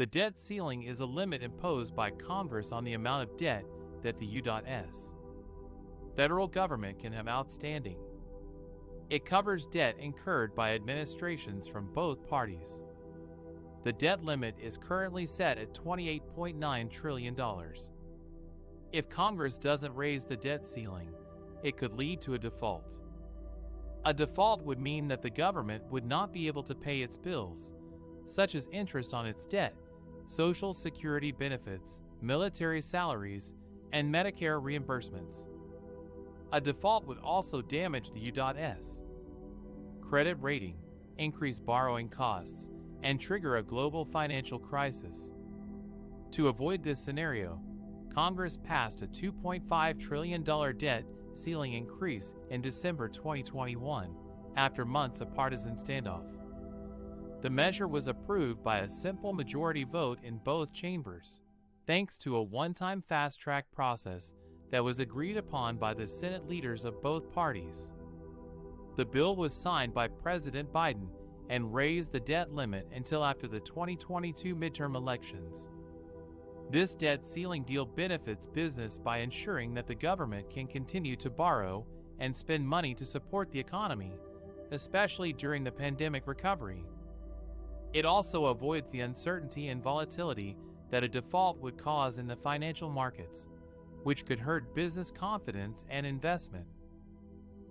The debt ceiling is a limit imposed by Congress on the amount of debt that the U.S. federal government can have outstanding. It covers debt incurred by administrations from both parties. The debt limit is currently set at $28.9 trillion. If Congress doesn't raise the debt ceiling, it could lead to a default. A default would mean that the government would not be able to pay its bills, such as interest on its debt, Social Security benefits, military salaries, and Medicare reimbursements. A default would also damage the U.S. credit rating, increase borrowing costs, and trigger a global financial crisis. To avoid this scenario, Congress passed a $2.5 trillion debt ceiling increase in December 2021 after months of partisan standoff. The measure was approved by a simple majority vote in both chambers, thanks to a one-time fast-track process that was agreed upon by the Senate leaders of both parties. The bill was signed by President Biden and raised the debt limit until after the 2022 midterm elections. This debt ceiling deal benefits business by ensuring that the government can continue to borrow and spend money to support the economy, especially during the pandemic recovery. It also avoids the uncertainty and volatility that a default would cause in the financial markets, which could hurt business confidence and investment.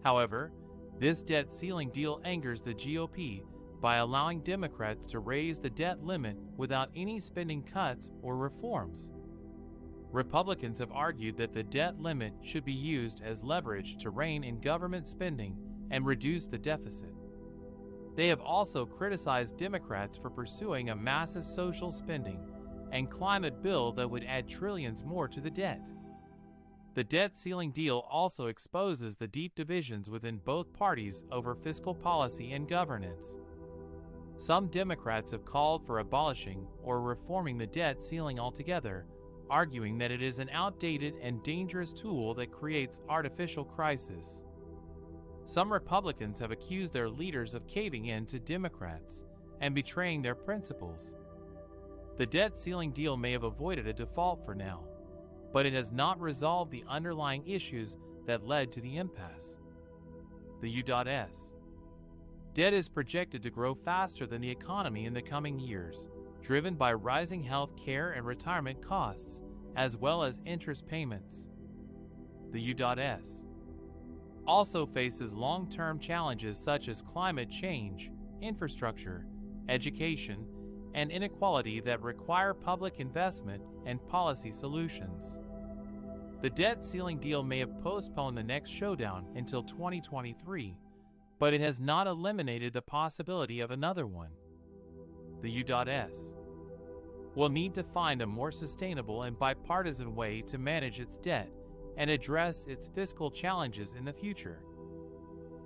However, this debt ceiling deal angers the GOP by allowing Democrats to raise the debt limit without any spending cuts or reforms. Republicans have argued that the debt limit should be used as leverage to rein in government spending and reduce the deficit. They have also criticized Democrats for pursuing a massive social spending and climate bill that would add trillions more to the debt. The debt ceiling deal also exposes the deep divisions within both parties over fiscal policy and governance. Some Democrats have called for abolishing or reforming the debt ceiling altogether, arguing that it is an outdated and dangerous tool that creates artificial crisis. Some Republicans have accused their leaders of caving in to Democrats and betraying their principles. The debt ceiling deal may have avoided a default for now, but it has not resolved the underlying issues that led to the impasse. The U.S. debt is projected to grow faster than the economy in the coming years, driven by rising health care and retirement costs, as well as interest payments. The U.S. also faces long-term challenges such as climate change, infrastructure, education, and inequality that require public investment and policy solutions. The debt ceiling deal may have postponed the next showdown until 2023, but it has not eliminated the possibility of another one. The U.S. will need to find a more sustainable and bipartisan way to manage its debt and address its fiscal challenges in the future.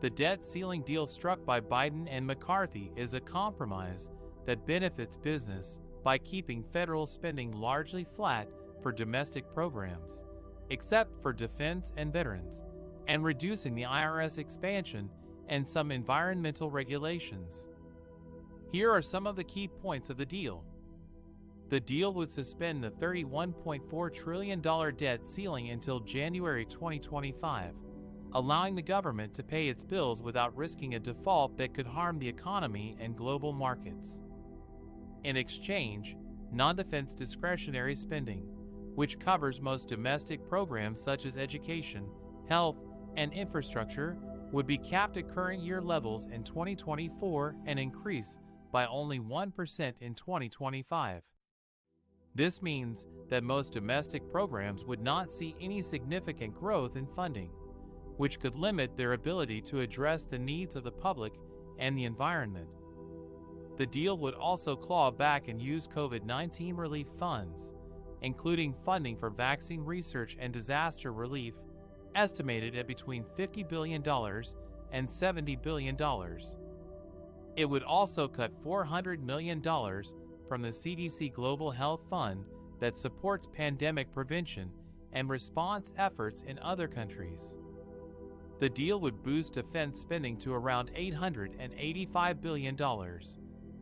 The debt ceiling deal struck by Biden and McCarthy is a compromise that benefits business by keeping federal spending largely flat for domestic programs, except for defense and veterans, and reducing the IRS expansion and some environmental regulations. Here are some of the key points of the deal. The deal would suspend the $31.4 trillion debt ceiling until January 2025, allowing the government to pay its bills without risking a default that could harm the economy and global markets. In exchange, non-defense discretionary spending, which covers most domestic programs such as education, health, and infrastructure, would be capped at current year levels in 2024 and increase by only 1% in 2025. This means that most domestic programs would not see any significant growth in funding, which could limit their ability to address the needs of the public and the environment. The deal would also claw back and use COVID-19 relief funds, including funding for vaccine research and disaster relief, estimated at between $50 billion and $70 billion. It would also cut $400 million from the CDC Global Health Fund that supports pandemic prevention and response efforts in other countries. The deal would boost defense spending to around $885 billion,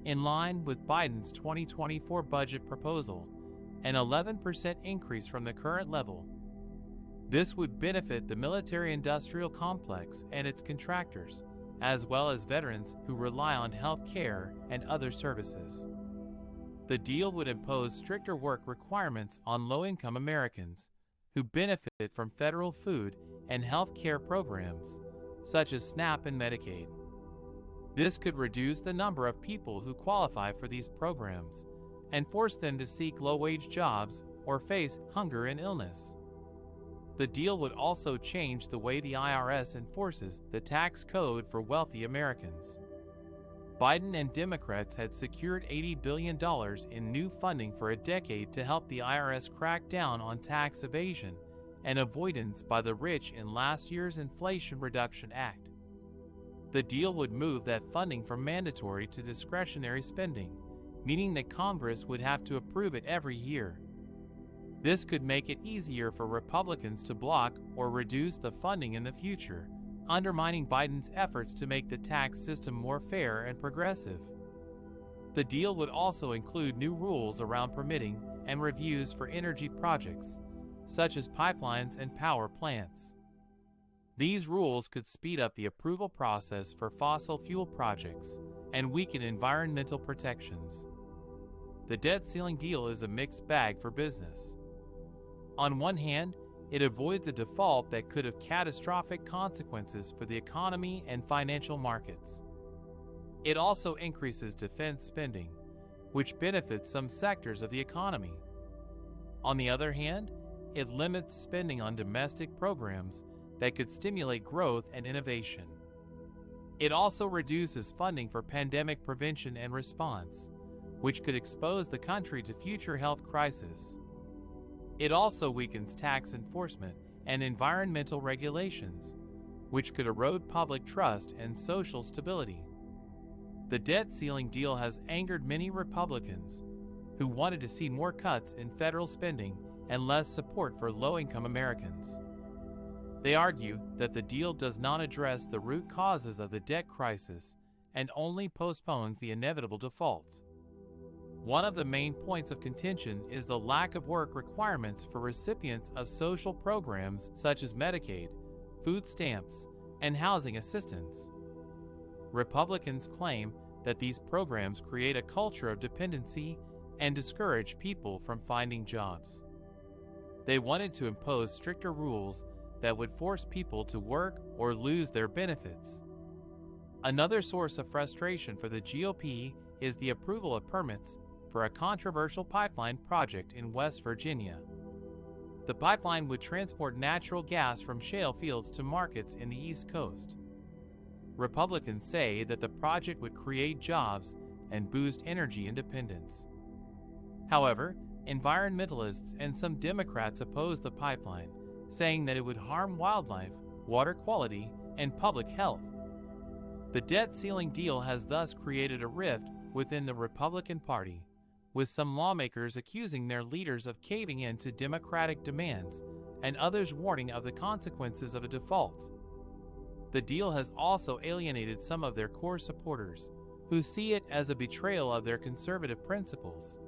in line with Biden's 2024 budget proposal, an 11% increase from the current level. This would benefit the military-industrial complex and its contractors, as well as veterans who rely on health care and other services. The deal would impose stricter work requirements on low-income Americans who benefit from federal food and health care programs, such as SNAP and Medicaid. This could reduce the number of people who qualify for these programs and force them to seek low-wage jobs or face hunger and illness. The deal would also change the way the IRS enforces the tax code for wealthy Americans. Biden and Democrats had secured $80 billion in new funding for a decade to help the IRS crack down on tax evasion and avoidance by the rich in last year's Inflation Reduction Act. The deal would move that funding from mandatory to discretionary spending, meaning that Congress would have to approve it every year. This could make it easier for Republicans to block or reduce the funding in the future, undermining Biden's efforts to make the tax system more fair and progressive. The deal would also include new rules around permitting and reviews for energy projects, such as pipelines and power plants. These rules could speed up the approval process for fossil fuel projects and weaken environmental protections. The debt ceiling deal is a mixed bag for business. On one hand, it avoids a default that could have catastrophic consequences for the economy and financial markets. It also increases defense spending, which benefits some sectors of the economy. On the other hand, it limits spending on domestic programs that could stimulate growth and innovation. It also reduces funding for pandemic prevention and response, which could expose the country to future health crises. It also weakens tax enforcement and environmental regulations, which could erode public trust and social stability. The debt ceiling deal has angered many Republicans who wanted to see more cuts in federal spending and less support for low-income Americans. They argue that the deal does not address the root causes of the debt crisis and only postpones the inevitable default. One of the main points of contention is the lack of work requirements for recipients of social programs such as Medicaid, food stamps, and housing assistance. Republicans claim that these programs create a culture of dependency and discourage people from finding jobs. They wanted to impose stricter rules that would force people to work or lose their benefits. Another source of frustration for the GOP is the approval of permits for a controversial pipeline project in West Virginia. The pipeline would transport natural gas from shale fields to markets in the East Coast. Republicans say that the project would create jobs and boost energy independence. However, environmentalists and some Democrats oppose the pipeline, saying that it would harm wildlife, water quality, and public health. The debt ceiling deal has thus created a rift within the Republican Party, with some lawmakers accusing their leaders of caving in to Democratic demands and others warning of the consequences of a default. The deal has also alienated some of their core supporters, who see it as a betrayal of their conservative principles.